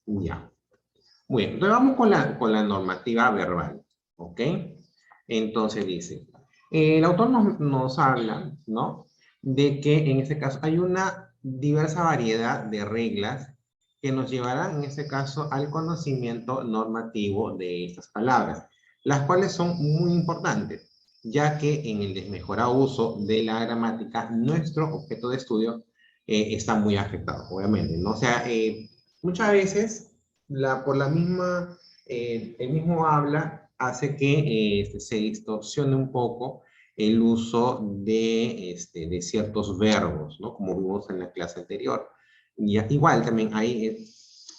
Ya. Muy bien, entonces vamos con la normativa verbal, ¿ok? Entonces dice, el autor nos habla, ¿no? De que en este caso hay una diversa variedad de reglas que nos llevarán en este caso al conocimiento normativo de estas palabras, las cuales son muy importantes, ya que en el desmejorado uso de la gramática, nuestro objeto de estudio está muy afectado, obviamente, ¿no? O sea, muchas veces por la misma, el mismo habla hace que se distorsione un poco el uso de ciertos verbos, ¿no? Como vimos en la clase anterior. Y igual también hay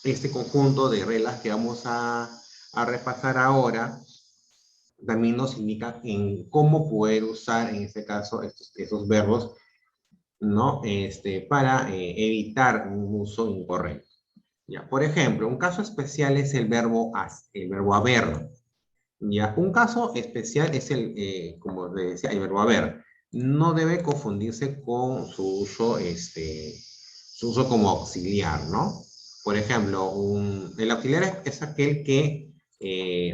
este conjunto de reglas que vamos a repasar ahora, también nos indica en cómo poder usar en este caso estos verbos, ¿no? Para evitar un uso incorrecto. Ya, por ejemplo, un caso especial es el verbo haber. Ya, un caso especial es como les decía, el verbo haber. No debe confundirse con su uso como auxiliar, ¿no? Por ejemplo, el auxiliar es aquel que de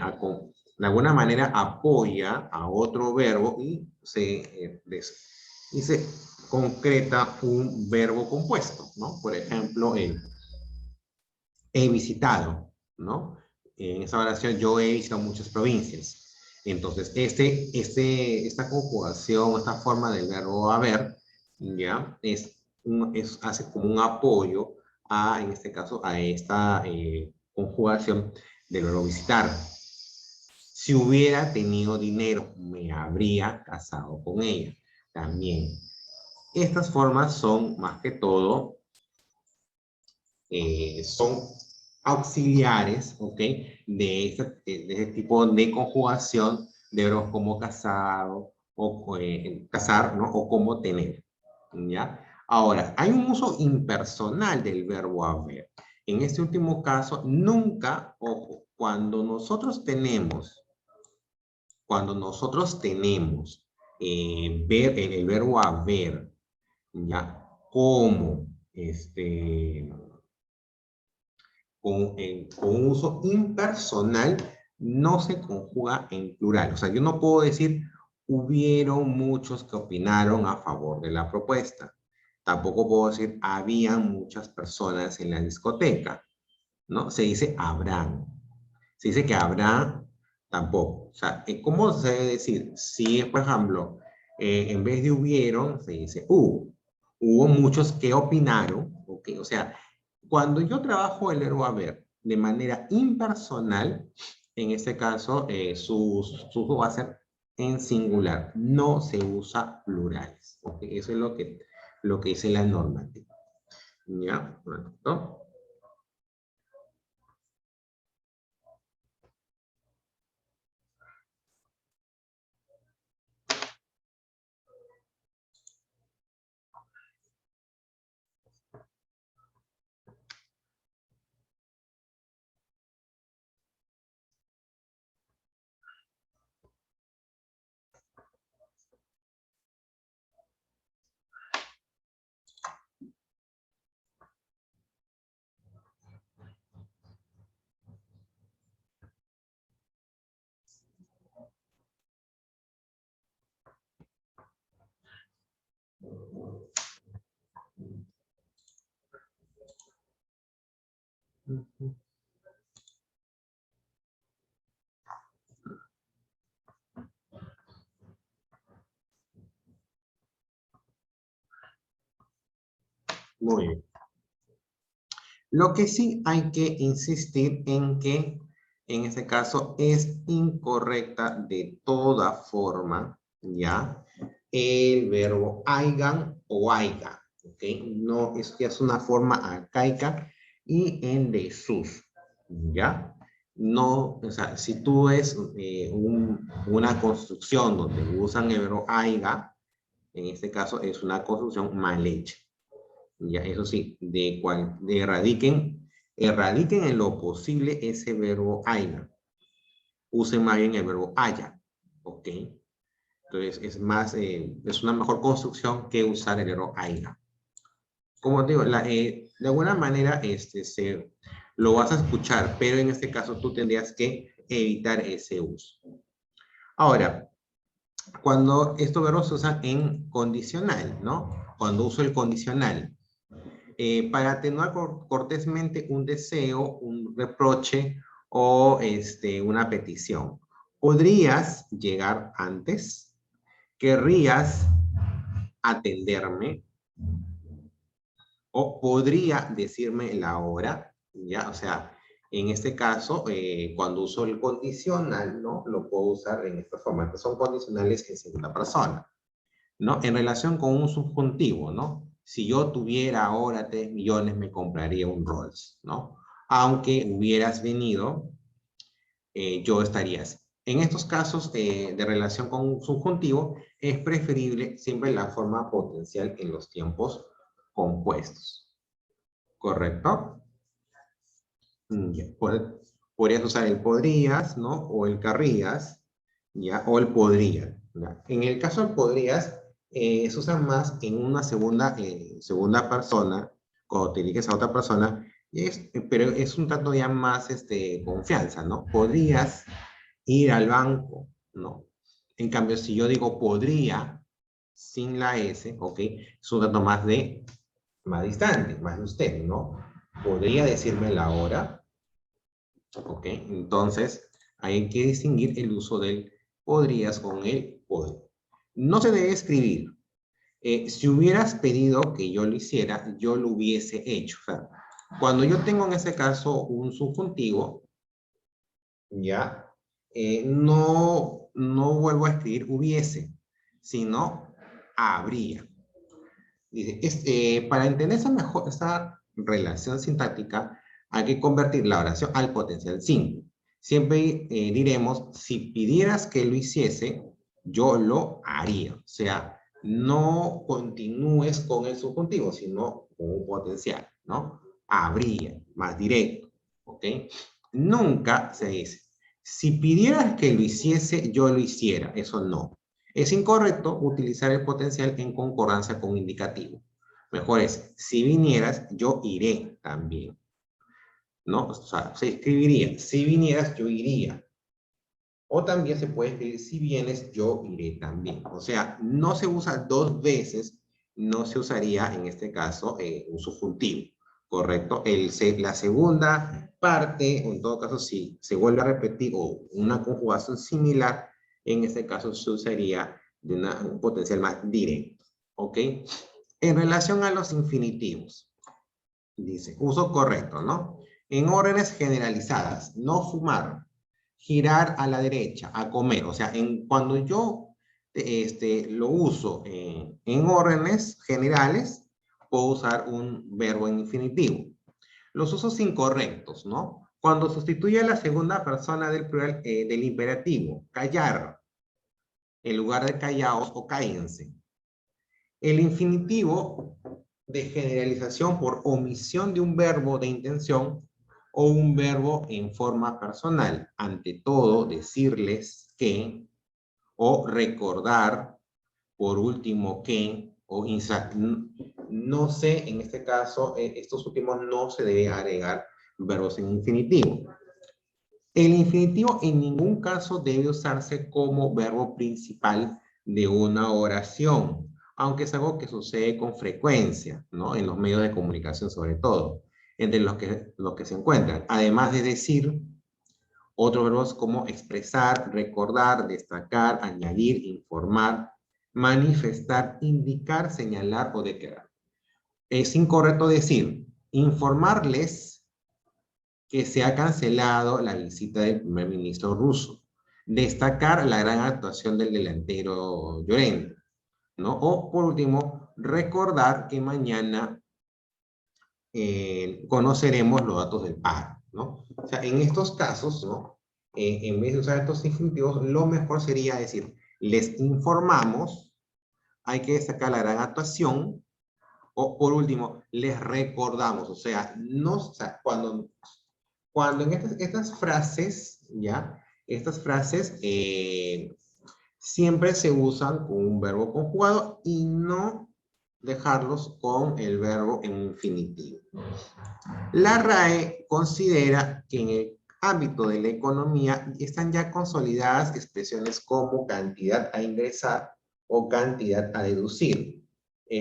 alguna manera apoya a otro verbo y se concreta un verbo compuesto, ¿no? Por ejemplo, he visitado, ¿no? En esa oración yo he visitado muchas provincias. Entonces, esta conjugación, esta forma del verbo haber, ¿ya? Hace como un apoyo en este caso, a esta conjugación del verbo visitar. Si hubiera tenido dinero, me habría casado con ella. También. Estas formas son, más que todo, son auxiliares, ¿ok? De este tipo de conjugación de verbos como casado, o casar, ¿no? O como tener, ¿ya? Ahora, hay un uso impersonal del verbo haber. En este último caso, nunca, ojo, cuando nosotros tenemos el verbo haber, ¿ya? Como, con uso impersonal, no se conjuga en plural. O sea, yo no puedo decir hubieron muchos que opinaron a favor de la propuesta. Tampoco puedo decir habían muchas personas en la discoteca, ¿no? Se dice habrán. Se dice que habrá, tampoco. O sea, ¿cómo se debe decir? Si, por ejemplo, en vez de hubieron, se dice hubo. Hubo muchos que opinaron, ¿ok? O sea, cuando yo trabajo el verbo haber de manera impersonal, en este caso, su uso va a ser en singular. No se usa plurales, ¿ok? Eso es lo que dice la normativa. ¿Ya? ¿No? Muy bien. Lo que sí hay que insistir en que, en este caso, es incorrecta de toda forma, ¿ya? El verbo haigan o haiga, ¿ok? No, es que es una forma arcaica y en desuso, ¿ya? No, o sea, si tú ves una construcción donde usan el verbo haiga, en este caso es una construcción mal hecha. Ya, eso sí, erradiquen en lo posible ese verbo haya. Usen más bien el verbo haya, ¿ok? Entonces es una mejor construcción que usar el verbo haya. Como te digo, de alguna manera lo vas a escuchar, pero en este caso tú tendrías que evitar ese uso. Ahora, cuando estos verbos se usan en condicional, ¿no? Cuando uso el condicional, para atenuar cortésmente un deseo, un reproche o una petición. ¿Podrías llegar antes? ¿Querrías atenderme? ¿O podría decirme la hora? ¿Ya? O sea, en este caso, cuando uso el condicional, ¿no? Lo puedo usar en esta forma. Estos son condicionales en segunda persona, ¿no? En relación con un subjuntivo, ¿no? Si yo tuviera ahora 3 millones, me compraría un Rolls, ¿no? Aunque hubieras venido, yo estaría así. En estos casos de relación con un subjuntivo, es preferible siempre la forma potencial en los tiempos compuestos. ¿Correcto? Ya. Podrías usar el podrías, ¿no? O el querrías, ¿ya? O el podría, ¿ya? En el caso del podrías, se usa más en una segunda persona, cuando te diriges a otra persona, pero es un trato ya más confianza, ¿no? Podrías ir al banco, ¿no? En cambio, si yo digo podría, sin la S, ¿ok? Es un trato más distante, más de usted, ¿no? Podría decirme la hora, ¿ok? Entonces, hay que distinguir el uso del podrías con el poder. No se debe escribir. Si hubieras pedido que yo lo hiciera, yo lo hubiese hecho. O sea, cuando yo tengo en ese caso un subjuntivo, ya, no vuelvo a escribir hubiese, sino habría. Dice, para entender esa relación sintáctica, hay que convertir la oración al potencial simple. Siempre diremos, si pidieras que lo hiciese, yo lo haría. O sea, no continúes con el subjuntivo, sino con un potencial, ¿no? Habría, más directo, ¿ok? Nunca se dice, si pidieras que lo hiciese, yo lo hiciera. Eso no. Es incorrecto utilizar el potencial en concordancia con indicativo. Mejor es, si vinieras, yo iré también, ¿no? O sea, se escribiría, si vinieras, yo iría. O también se puede escribir, si vienes, yo iré también. O sea, no se usa dos veces, no se usaría en este caso un subjuntivo, ¿correcto? La segunda parte, o en todo caso, si se vuelve a repetir o una conjugación similar, en este caso se usaría de un potencial más directo, ¿ok? En relación a los infinitivos, dice, uso correcto, ¿no? En órdenes generalizadas, no fumar, girar a la derecha, a comer. O sea, cuando yo lo uso en órdenes generales, puedo usar un verbo en infinitivo. Los usos incorrectos, ¿no? Cuando sustituye a la segunda persona del plural del imperativo, callar, en lugar de callaos o cállense. El infinitivo de generalización por omisión de un verbo de intención o un verbo en forma personal. Ante todo, decirles que, o recordar, por último que, o no sé, en este caso, estos últimos no se debe agregar verbos en infinitivo. El infinitivo en ningún caso debe usarse como verbo principal de una oración, aunque es algo que sucede con frecuencia, ¿no? En los medios de comunicación sobre todo, entre los que se encuentran. Además de decir, otros verbos como expresar, recordar, destacar, añadir, informar, manifestar, indicar, señalar o declarar. Es incorrecto decir, informarles que se ha cancelado la visita del primer ministro ruso. Destacar la gran actuación del delantero Llorente, ¿no? O, por último, recordar que mañana conoceremos los datos del paro, ¿no? O sea, en estos casos, ¿no? En vez de usar estos infinitivos, lo mejor sería decir, les informamos, hay que destacar la gran actuación, o por último, les recordamos, o sea, cuando en estas frases, ¿ya? Estas frases siempre se usan con un verbo conjugado y no dejarlos con el verbo en infinitivo. La RAE considera que en el ámbito de la economía están ya consolidadas expresiones como cantidad a ingresar o cantidad a deducir.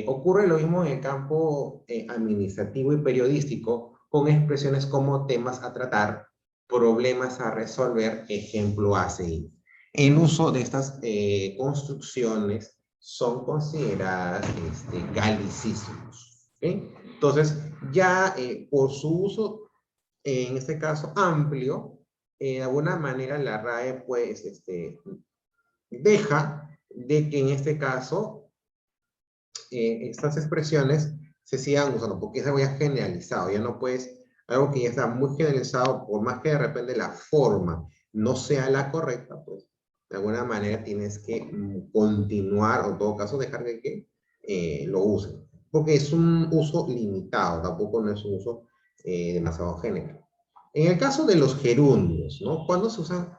Ocurre lo mismo en el campo administrativo y periodístico con expresiones como temas a tratar, problemas a resolver, ejemplo ACI. El uso de estas construcciones son consideradas galicismos. ¿Okay? Entonces, ya por su uso, en este caso amplio, de alguna manera la RAE pues deja de que en este caso estas expresiones se sigan usando, porque es algo ya generalizado, ya no puedes, algo que ya está muy generalizado, por más que de repente la forma no sea la correcta, pues de alguna manera tienes que continuar, o en todo caso dejar de que lo usen, porque es un uso limitado, tampoco no es un uso demasiado general. En el caso de los gerundios, ¿no? ¿Cuándo se usan?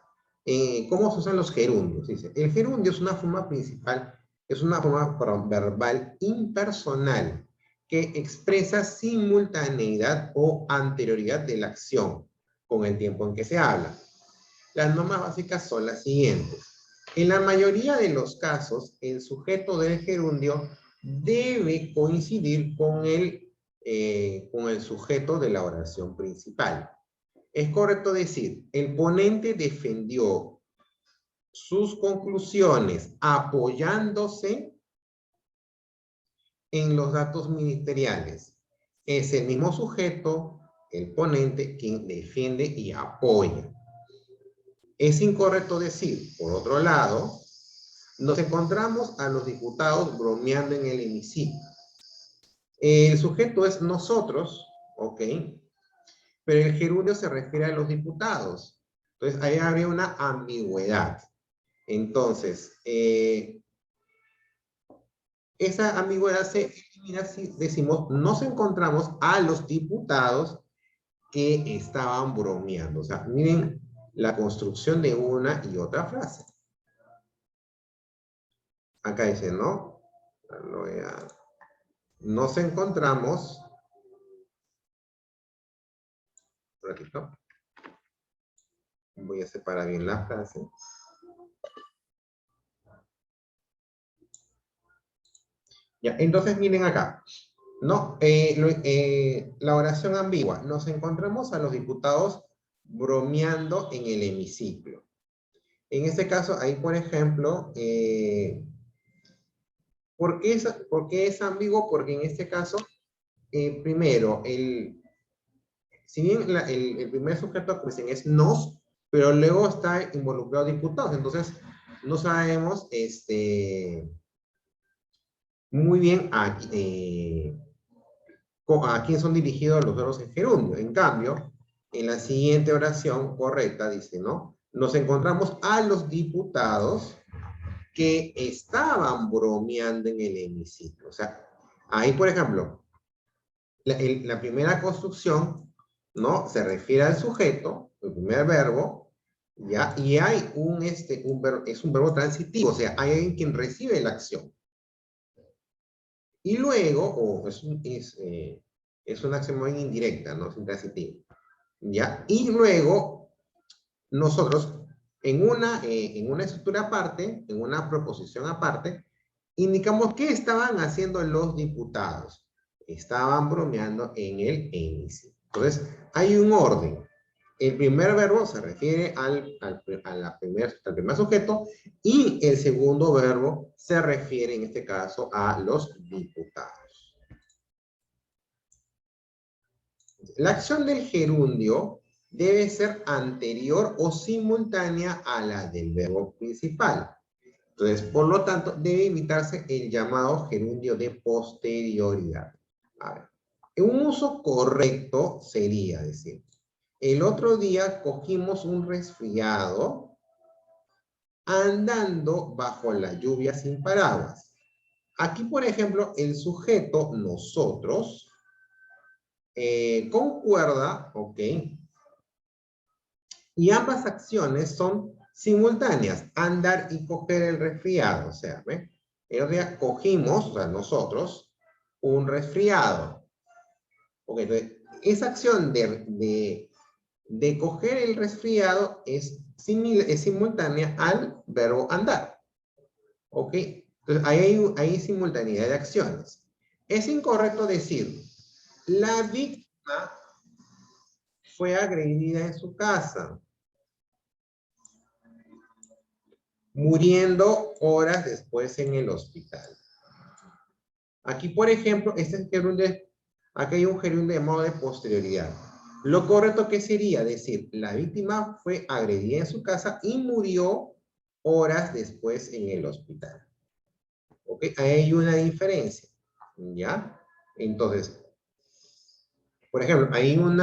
¿Cómo se usan los gerundios? Dice, el gerundio es una forma principal, es una forma verbal impersonal que expresa simultaneidad o anterioridad de la acción con el tiempo en que se habla. Las normas básicas son las siguientes. En la mayoría de los casos, el sujeto del gerundio debe coincidir con el sujeto de la oración principal. Es correcto decir, el ponente defendió sus conclusiones apoyándose en los datos ministeriales. Es el mismo sujeto, el ponente, quien defiende y apoya. Es incorrecto decir, por otro lado, nos encontramos a los diputados bromeando en el hemiciclo. El sujeto es nosotros, ¿ok? Pero el gerundio se refiere a los diputados. Entonces, ahí habría una ambigüedad. Entonces, esa ambigüedad se elimina si decimos, nos encontramos a los diputados que estaban bromeando. O sea, miren la construcción de una y otra frase. Acá dice, ¿no? Nos encontramos, un ratito, voy a separar bien la frase. Ya, entonces miren acá, ¿no? La oración ambigua, nos encontramos a los diputados bromeando en el hemiciclo. En este caso, ahí por ejemplo, ¿por qué es ambiguo? Porque en este caso, primero, si bien el primer sujeto pues, es nos, pero luego está involucrado diputados, entonces no sabemos muy bien a quién son dirigidos los verbos en gerundio. En cambio, en la siguiente oración correcta dice, ¿no? Nos encontramos a los diputados que estaban bromeando en el hemiciclo. O sea, ahí, por ejemplo, la primera construcción, ¿no? Se refiere al sujeto, el primer verbo, ¿ya? Y hay un verbo, es un verbo transitivo, o sea, hay alguien quien recibe la acción. Y luego, es una acción muy indirecta, no es intransitivo, ¿ya? Y luego, nosotros, en una estructura aparte, en una proposición aparte, indicamos qué estaban haciendo los diputados. Estaban bromeando en el hemiciclo. Entonces, hay un orden. El primer verbo se refiere al primer sujeto y el segundo verbo se refiere en este caso a los diputados. La acción del gerundio debe ser anterior o simultánea a la del verbo principal. Entonces, por lo tanto, debe evitarse el llamado gerundio de posterioridad. A ver, un uso correcto sería decir, el otro día cogimos un resfriado andando bajo la lluvia sin paraguas. Aquí, por ejemplo, el sujeto, nosotros, concuerda, ¿ok? Y ambas acciones son simultáneas, andar y coger el resfriado. O sea, ¿ve? El otro día cogimos, o sea, nosotros, un resfriado. Ok, entonces, esa acción de coger el resfriado es simultánea al verbo andar. ¿Ok? Entonces, ahí hay simultaneidad de acciones. Es incorrecto decir, la víctima fue agredida en su casa, muriendo horas después en el hospital. Aquí, por ejemplo, aquí hay un gerundio de modo de posterioridad. Lo correcto que sería decir, la víctima fue agredida en su casa y murió horas después en el hospital. ¿Ok? Ahí hay una diferencia. ¿Ya? Entonces, por ejemplo, hay un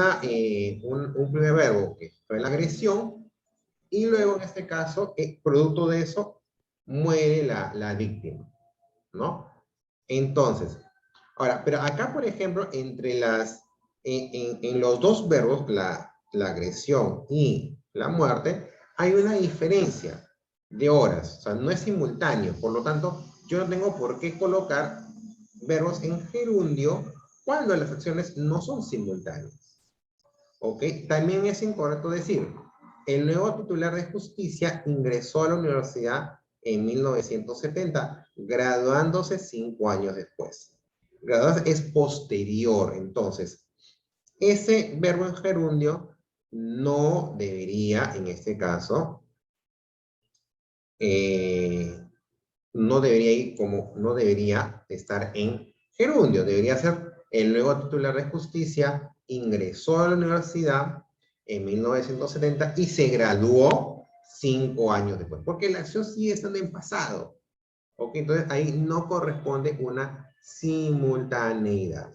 primer verbo que fue la agresión y luego en este caso, producto de eso, muere la víctima. ¿No? Entonces, ahora, pero acá, por ejemplo, en los dos verbos, la agresión y la muerte, hay una diferencia de horas, o sea, no es simultáneo, por lo tanto, yo no tengo por qué colocar verbos en gerundio cuando las acciones no son simultáneas. ¿Ok? También es incorrecto decir, el nuevo titular de justicia ingresó a la universidad en 1970, graduándose 5 años después. Graduarse es posterior, entonces, ese verbo en gerundio no debería, en este caso, no debería estar en gerundio, debería ser el nuevo titular de justicia, ingresó a la universidad en 1970 y se graduó 5 años después, porque la acción sigue estando en pasado. ¿Ok? Entonces ahí no corresponde una simultaneidad.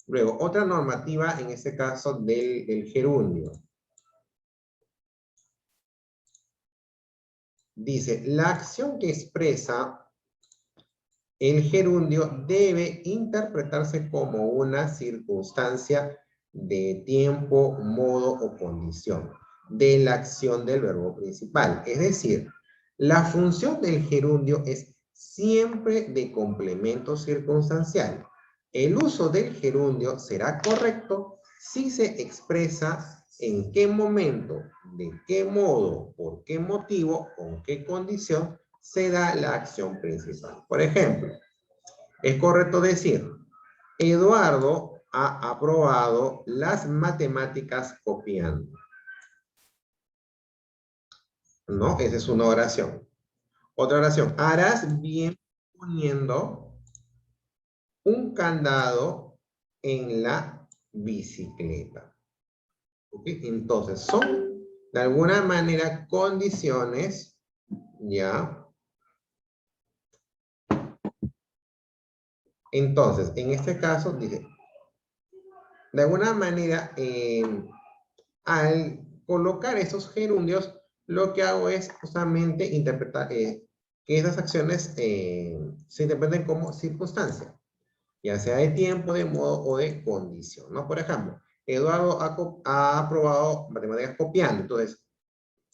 Luego, otra normativa en este caso del gerundio. Dice, la acción que expresa el gerundio debe interpretarse como una circunstancia de tiempo, modo o condición de la acción del verbo principal. Es decir, la función del gerundio es siempre de complemento circunstancial. El uso del gerundio será correcto si se expresa en qué momento, de qué modo, por qué motivo, con qué condición se da la acción principal. Por ejemplo, es correcto decir, Eduardo ha aprobado las matemáticas copiando. ¿No? Esa es una oración. Otra oración, harás bien poniendo un candado en la bicicleta. ¿Ok? Entonces, son de alguna manera condiciones, ¿ya? Entonces, en este caso, dice, de alguna manera, al colocar esos gerundios, lo que hago es justamente interpretar que esas acciones se interpreten como circunstancia, ya sea de tiempo, de modo o de condición, ¿no? Por ejemplo, Eduardo ha aprobado matemáticas copiando. Entonces,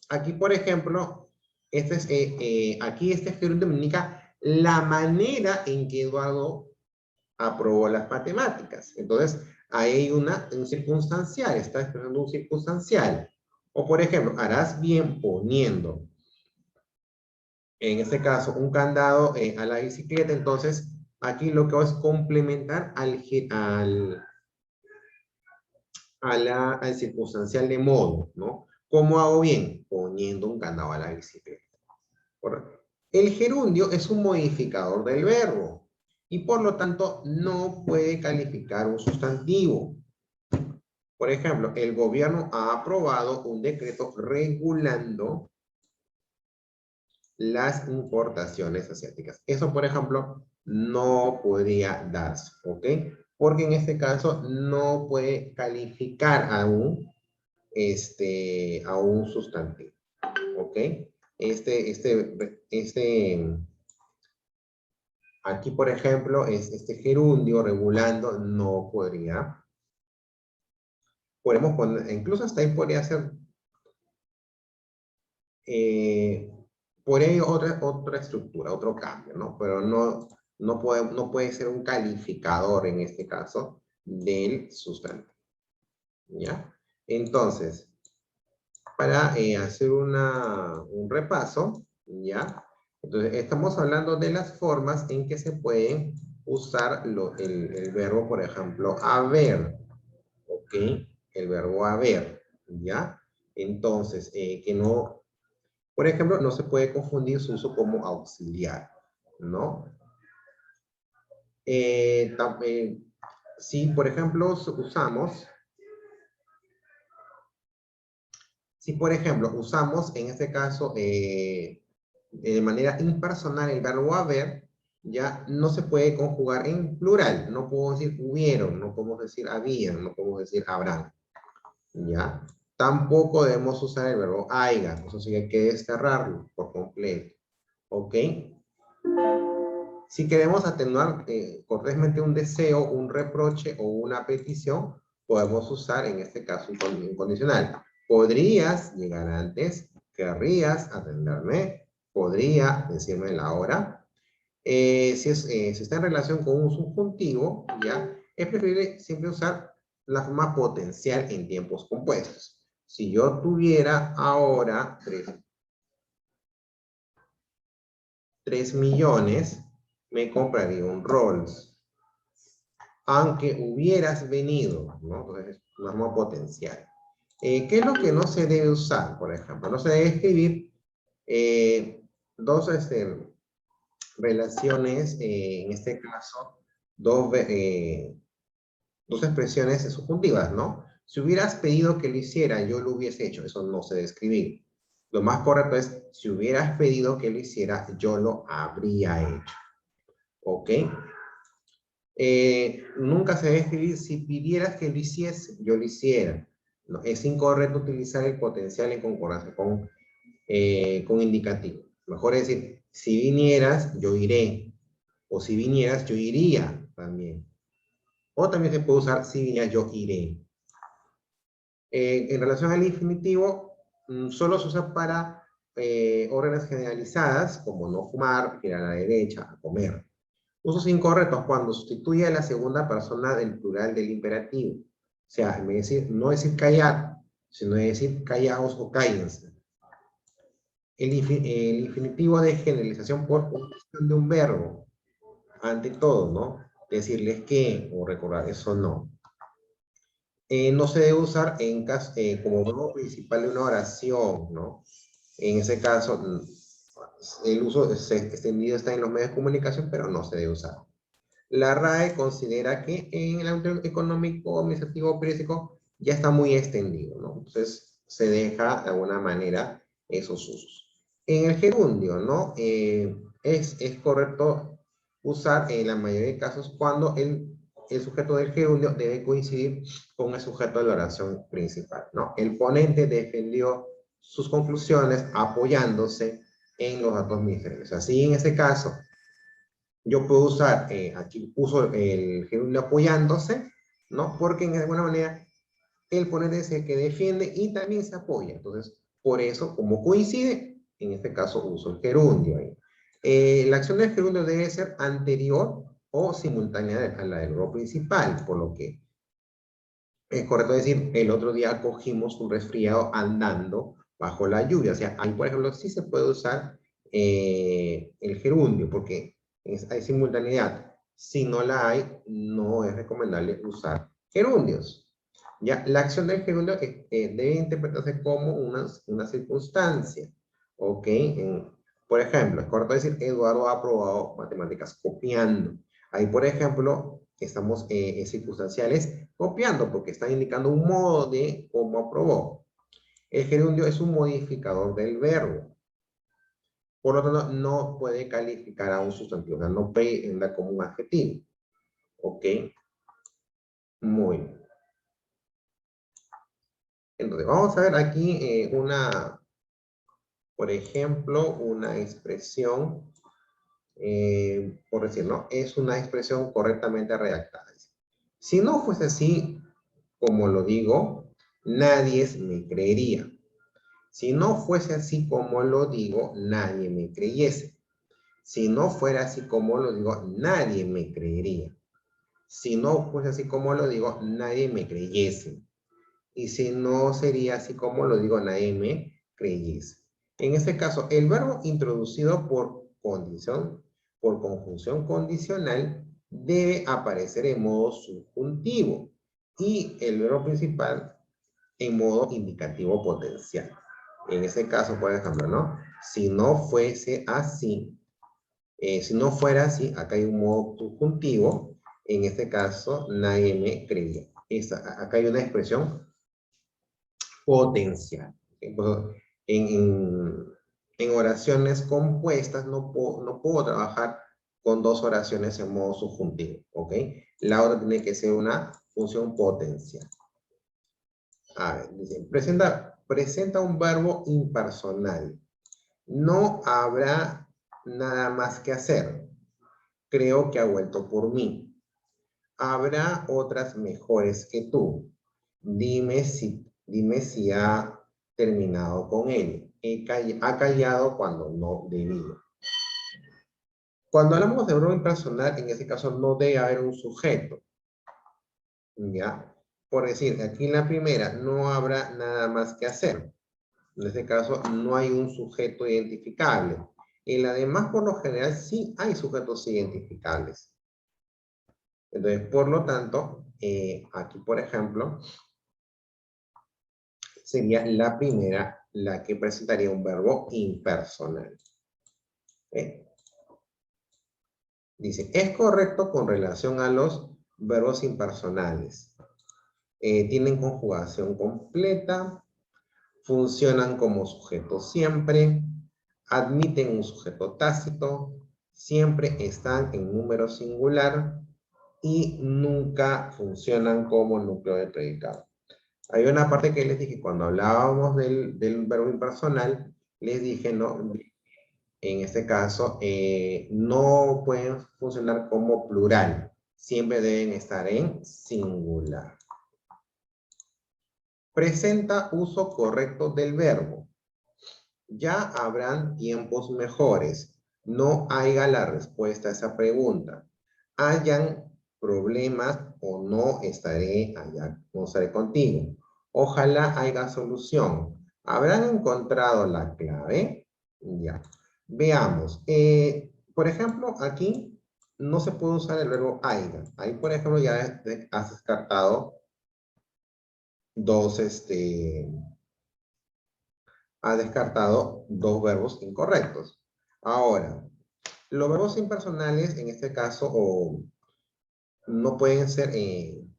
aquí, por ejemplo, aquí este gerundio me indica la manera en que Eduardo aprobó las matemáticas. Entonces, ahí hay un circunstancial, está expresando un circunstancial. O por ejemplo, harás bien poniendo, en este caso, un candado a la bicicleta. Entonces, aquí lo que hago es complementar al circunstancial de modo, ¿no? ¿Cómo hago bien? Poniendo un candado a la bicicleta. Correcto. El gerundio es un modificador del verbo y por lo tanto no puede calificar un sustantivo. Por ejemplo, el gobierno ha aprobado un decreto regulando las importaciones asiáticas. Eso, por ejemplo, no podría darse, ¿ok? Porque en este caso no puede calificar a un sustantivo, ¿ok? Aquí, por ejemplo, este gerundio regulando no podría. Podemos poner, incluso hasta ahí podría ser por ello otra estructura, otro cambio, ¿no? Pero no puede ser un calificador en este caso del sustantivo, ¿ya? Entonces, para hacer un repaso, ¿ya? Entonces, estamos hablando de las formas en que se pueden usar el verbo, por ejemplo, haber, ¿ok? El verbo haber, ¿ya? Entonces, que no, por ejemplo, no se puede confundir su uso como auxiliar, ¿no? Si, por ejemplo, usamos en este caso de manera impersonal el verbo haber, ya no se puede conjugar en plural. No puedo decir hubieron, no podemos decir habían, no podemos decir habrán, ya. Tampoco debemos usar el verbo haya, eso sí hay que desterrarlo por completo, ¿ok? Si queremos atenuar correctamente un deseo, un reproche o una petición, podemos usar en este caso un incondicional. Podrías llegar antes, querrías atenderme, podría decirme la hora. Si está en relación con un subjuntivo, ya, es preferible siempre usar la forma potencial en tiempos compuestos. Si yo tuviera ahora 3 millones, me compraría un Rolls. Aunque hubieras venido, ¿no? Entonces, una forma potencial. ¿Qué es lo que no se debe usar, por ejemplo? No se debe escribir dos relaciones, en este caso, dos expresiones subjuntivas, ¿no? Si hubieras pedido que lo hiciera, yo lo hubiese hecho. Eso no se debe escribir. Lo más correcto es, si hubieras pedido que lo hiciera, yo lo habría hecho. ¿Ok? Nunca se debe escribir si pidieras que lo hiciese, yo lo hiciera. No, es incorrecto utilizar el potencial en concordancia con indicativo. Mejor es decir, si vinieras, yo iré. O si vinieras, yo iría también. O también se puede usar si vinieras, yo iré. En relación al infinitivo, solo se usa para órdenes generalizadas, como no fumar, ir a la derecha, a comer. Usos incorrectos cuando sustituye a la segunda persona del plural del imperativo. O sea, en vez de decir, no decir callar, sino decir callaos o cállense. El infinitivo de generalización por cuestión de un verbo. Ante todo, ¿no? Decirles que o recordar, eso no. No se debe usar como verbo principal de una oración, ¿no? En ese caso, el uso extendido está en los medios de comunicación, pero no se debe usar. La RAE considera que en el ámbito económico, administrativo, periodístico, ya está muy extendido, ¿no? Entonces, se deja de alguna manera esos usos. En el gerundio, ¿no? Es correcto usar en la mayoría de casos cuando el sujeto del gerundio debe coincidir con el sujeto de la oración principal, ¿no? El ponente defendió sus conclusiones apoyándose en los datos miserios. Así, en ese caso, yo puedo usar, aquí uso el gerundio apoyándose, ¿no? Porque de alguna manera el ponente es el que defiende y también se apoya. Entonces, por eso, como coincide, en este caso uso el gerundio. La acción del gerundio debe ser anterior o simultánea a la del verbo principal, por lo que es correcto decir, el otro día cogimos un resfriado andando bajo la lluvia. O sea, ahí, por ejemplo, sí se puede usar el gerundio, porque hay simultaneidad. Si no la hay, no es recomendable usar gerundios. Ya, la acción del gerundio debe interpretarse como una circunstancia. ¿Ok? Por ejemplo, es correcto decir, Eduardo ha aprobado matemáticas copiando. Ahí, por ejemplo, estamos en circunstanciales copiando, porque están indicando un modo de cómo aprobó. El gerundio es un modificador del verbo. Por lo tanto, no puede calificar a un sustantivo, o sea, no puede andar como un adjetivo. ¿Ok? Muy bien. Entonces, vamos a ver aquí por ejemplo, una expresión, por decir, ¿no? Es una expresión correctamente redactada. Si no fuese así, como lo digo, nadie me creería. Si no fuese así como lo digo, nadie me creyese. Si no fuera así como lo digo, nadie me creería. Si no fuese así como lo digo, nadie me creyese. Y si no sería así como lo digo, nadie me creyese. En este caso, el verbo introducido por condición, por conjunción condicional, debe aparecer en modo subjuntivo y el verbo principal en modo indicativo potencial. En ese caso, por ejemplo, ¿no? Si no fuese así, si no fuera así, acá hay un modo subjuntivo, en este caso, nadie me creía. Acá hay una expresión potencial. Entonces, en oraciones compuestas no puedo trabajar con dos oraciones en modo subjuntivo, ¿ok? La otra tiene que ser una función potencial. A ver, dice, presenta un verbo impersonal. No habrá nada más que hacer. Creo que ha vuelto por mí. Habrá otras mejores que tú. Dime si ha terminado con él. Ha callado cuando no debía. Cuando hablamos de verbo impersonal, en ese caso no debe haber un sujeto. ¿Ya? Por decir, aquí en la primera no habrá nada más que hacer. En este caso no hay un sujeto identificable. En la demás, por lo general, sí hay sujetos identificables. Entonces, por lo tanto, aquí, por ejemplo, sería la primera la que presentaría un verbo impersonal. Dice, es correcto con relación a los verbos impersonales. Tienen conjugación completa, funcionan como sujeto siempre, admiten un sujeto tácito, siempre están en número singular y nunca funcionan como núcleo de predicado. Hay una parte que les dije, cuando hablábamos del verbo impersonal, les dije, no, en este caso, no pueden funcionar como plural, siempre deben estar en singular. Presenta uso correcto del verbo. Ya habrán tiempos mejores. No haya la respuesta a esa pregunta. Hayan problemas o no estaré allá, no estaré contigo. Ojalá haya solución. ¿Habrán encontrado la clave? Ya. Veamos. Por ejemplo, aquí no se puede usar el verbo haya. Ahí, por ejemplo, ya has descartado dos, ha descartado dos verbos incorrectos. Ahora, los verbos impersonales, en este caso, no pueden ser, en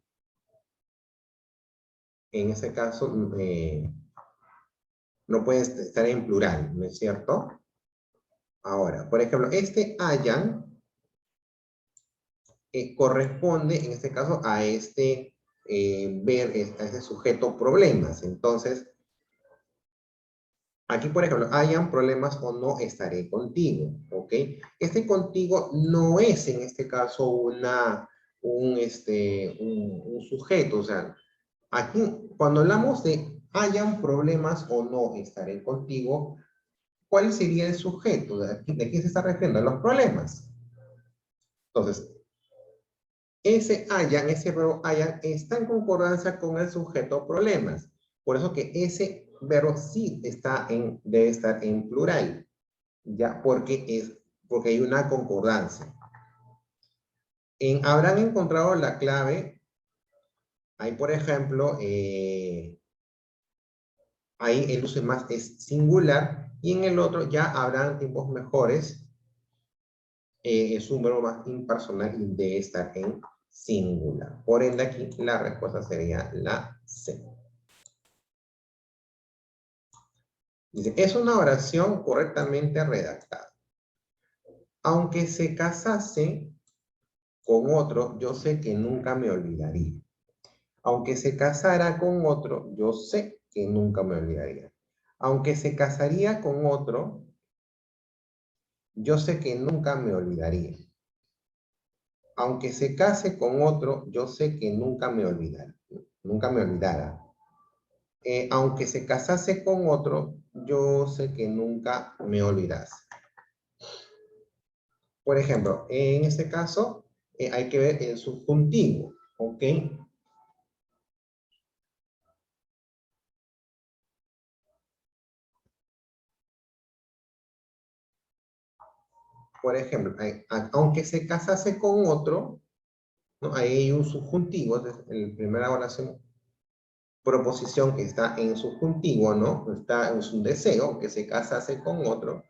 este caso, no pueden estar en plural, ¿no es cierto? Ahora, por ejemplo, este hayan corresponde, en este caso, a este a este sujeto problemas. Entonces, aquí, por ejemplo, hayan problemas o no estaré contigo, ¿ok? Este contigo no es, en este caso, un sujeto. O sea, aquí, cuando hablamos de hayan problemas o no estaré contigo, ¿cuál sería el sujeto? ¿De quién se está refiriendo? A los problemas. Entonces, ese verbo hayan, está en concordancia con el sujeto problemas. Por eso que ese verbo sí debe estar en plural, ya, porque hay una concordancia. Habrán encontrado la clave, ahí por ejemplo, ahí el uso más es singular, y en el otro ya habrán tiempos mejores, es un verbo más impersonal y debe estar en singular. Por ende aquí la respuesta sería la C. Dice, es una oración correctamente redactada. Aunque se casase con otro, yo sé que nunca me olvidaría. Aunque se casara con otro, yo sé que nunca me olvidaría. Aunque se casaría con otro, yo sé que nunca me olvidaría. Aunque se case con otro, yo sé que nunca me olvidará. Nunca me olvidara. Aunque se casase con otro, yo sé que nunca me olvidarás. Por ejemplo, en este caso, hay que ver el subjuntivo, ¿ok? Por ejemplo, aunque se casase con otro, ¿no? Ahí hay un subjuntivo, en la primera oración, proposición que está en subjuntivo, ¿no? Está en su deseo, que se casase con otro.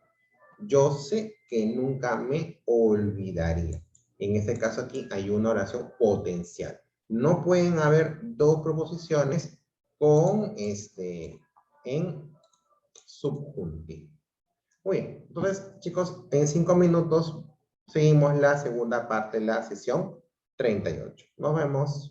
Yo sé que nunca me olvidaría. En este caso aquí hay una oración potencial. No pueden haber dos proposiciones con en subjuntivo. Muy bien, entonces chicos, en 5 minutos seguimos la segunda parte de la sesión 38. Nos vemos.